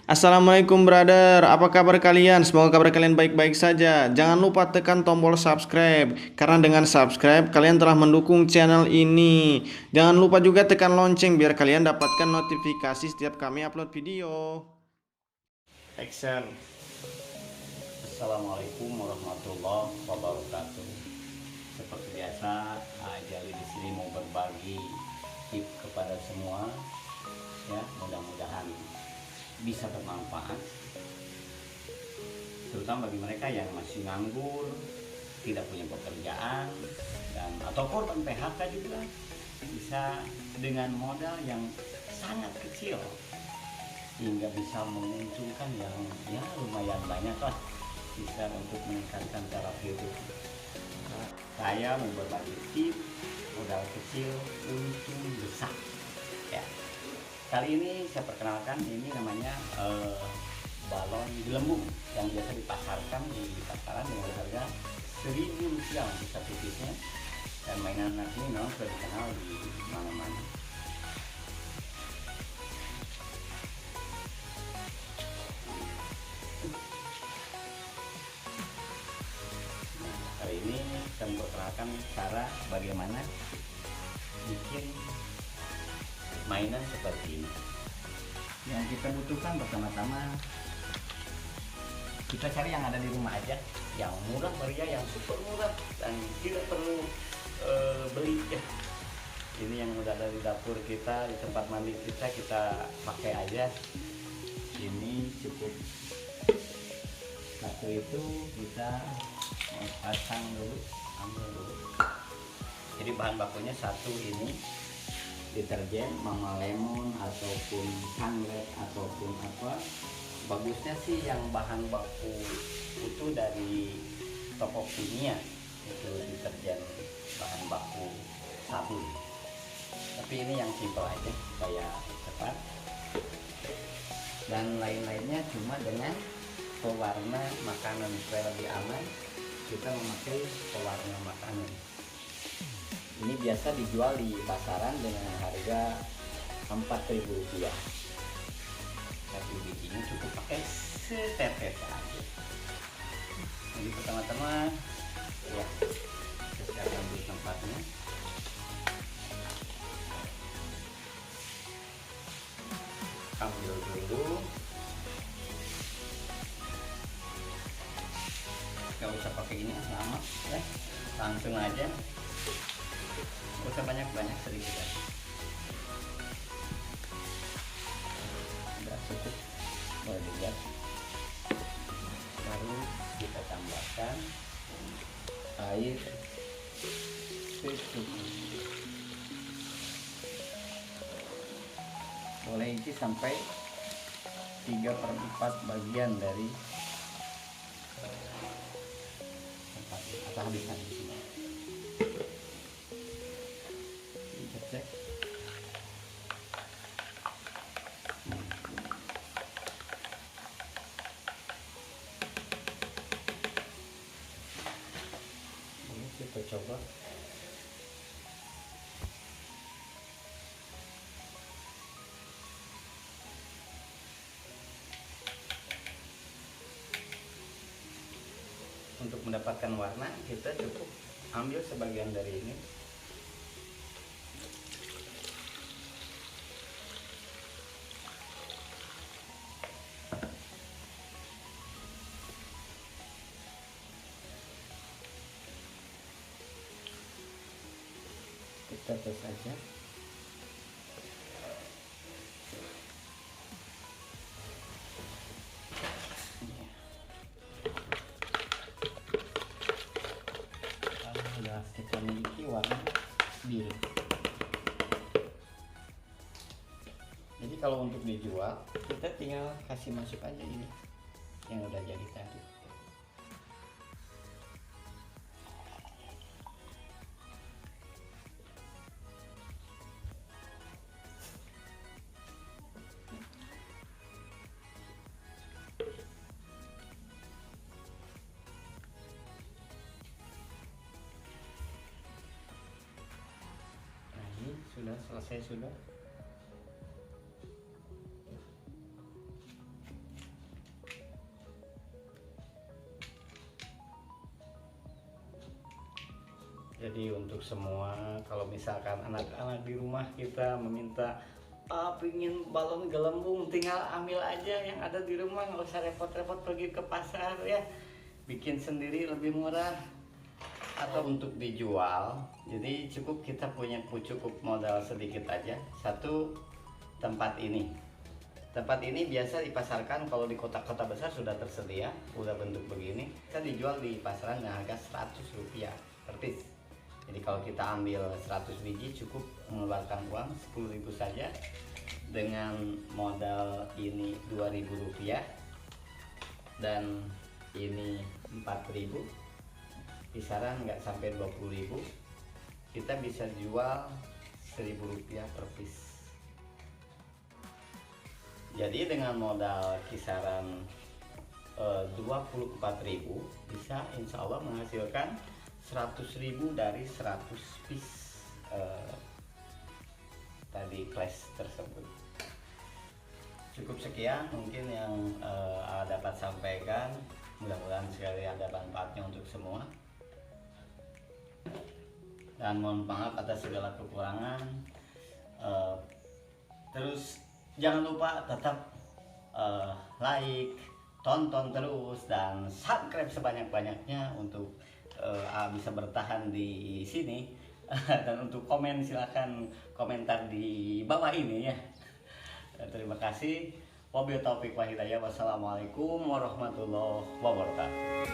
Assalamualaikum brother, apa kabar kalian? Semoga kabar kalian baik-baik saja. Jangan lupa tekan tombol subscribe, karena dengan subscribe kalian telah mendukung channel ini. Jangan lupa juga tekan lonceng biar kalian dapatkan notifikasi setiap kami upload video. Action. Assalamualaikum warahmatullahi wabarakatuh. Seperti biasa, Jali di sini mau berbagi tips kepada semua, ya mudah-mudahan bisa bermanfaat, terutama bagi mereka yang masih nganggur, tidak punya pekerjaan, dan atau korban PHK juga bisa dengan modal yang sangat kecil hingga bisa menguntungkan yang ya lumayan banyak lah, bisa untuk meningkatkan taraf hidup. Saya mau berbagi tips modal kecil untung besar. Ya, kali ini saya perkenalkan, ini namanya balon gelembung yang biasa dipasarkan di pasaran dengan harga Rp1.000 untuk satu piece-nya, dan mainan anak ini memang sudah dikenal di mana-mana. Hari ini saya memperkenalkan cara bagaimana bikin mainan seperti ini. Yang kita butuhkan pertama-tama, kita cari yang ada di rumah aja, yang murah meriah, yang super murah dan tidak perlu beli ya. Ini yang udah ada di dapur kita, di tempat mandi kita pakai aja. Ini cukup satu, itu kita pasang dulu, ambil dulu. Jadi bahan bakunya satu, ini deterjen Mama Lemon ataupun Sunlight ataupun apa. Bagusnya sih yang bahan baku itu dari toko kimia, itu deterjen bahan baku sabun. Tapi ini yang simple aja supaya cepat, dan lain-lainnya cuma dengan pewarna makanan. Supaya lebih aman, kita memakai pewarna makanan. Ini biasa dijual di pasaran dengan harga Rp4.000. Satu bijinya cukup pakai setetes aja. Jadi pertama-tama ya, kita sekarang ambil tempatnya. Ambil dulu, gak usah pakai ini lama ya, langsung aja, gak usah banyak-banyak, sedikit aja udah cukup. Boleh dilihat, baru kita tambahkan air secukupnya. Boleh isi sampai 3/4 bagian dari tempat atau habisan di sini. Kita cek. Ini kita coba. Untuk mendapatkan warna, kita cukup ambil sebagian dari ini. Kita tes saja. Sudah kita miliki warna biru. Jadi kalau untuk dijual, kita tinggal kasih masuk aja ini yang udah jadi tadi. Sudah selesai sudah. Jadi untuk semua, kalau misalkan anak-anak di rumah kita meminta pingin balon gelembung, tinggal ambil aja yang ada di rumah, nggak usah repot-repot pergi ke pasar ya, bikin sendiri lebih murah. Atau untuk dijual, jadi kita punya cukup modal sedikit aja. Satu, tempat ini biasa dipasarkan kalau di kota-kota besar sudah tersedia, udah bentuk begini, kita dijual di pasaran dengan harga Rp100 per piece. Jadi kalau kita ambil 100 biji cukup mengeluarkan uang 10.000 saja. Dengan modal ini Rp2.000 dan ini 4.000, kisaran nggak sampai 20.000, kita bisa jual Rp1.000 per piece. Jadi dengan modal kisaran 24.000 bisa insya Allah menghasilkan 100.000 dari 100 piece tadi class tersebut. Cukup sekian mungkin yang dapat sampaikan, mudah-mudahan sekali ada manfaatnya untuk semua, dan mohon maaf atas segala kekurangan. Terus jangan lupa tetap like, tonton terus, dan subscribe sebanyak-banyaknya untuk bisa bertahan di sini. Dan untuk komen silahkan komentar di bawah ini ya. Terima kasih. Wabillahi taufiq wal hidayah. Wassalamualaikum warahmatullahi wabarakatuh.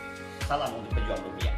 Salam untuk pejuang rupiah.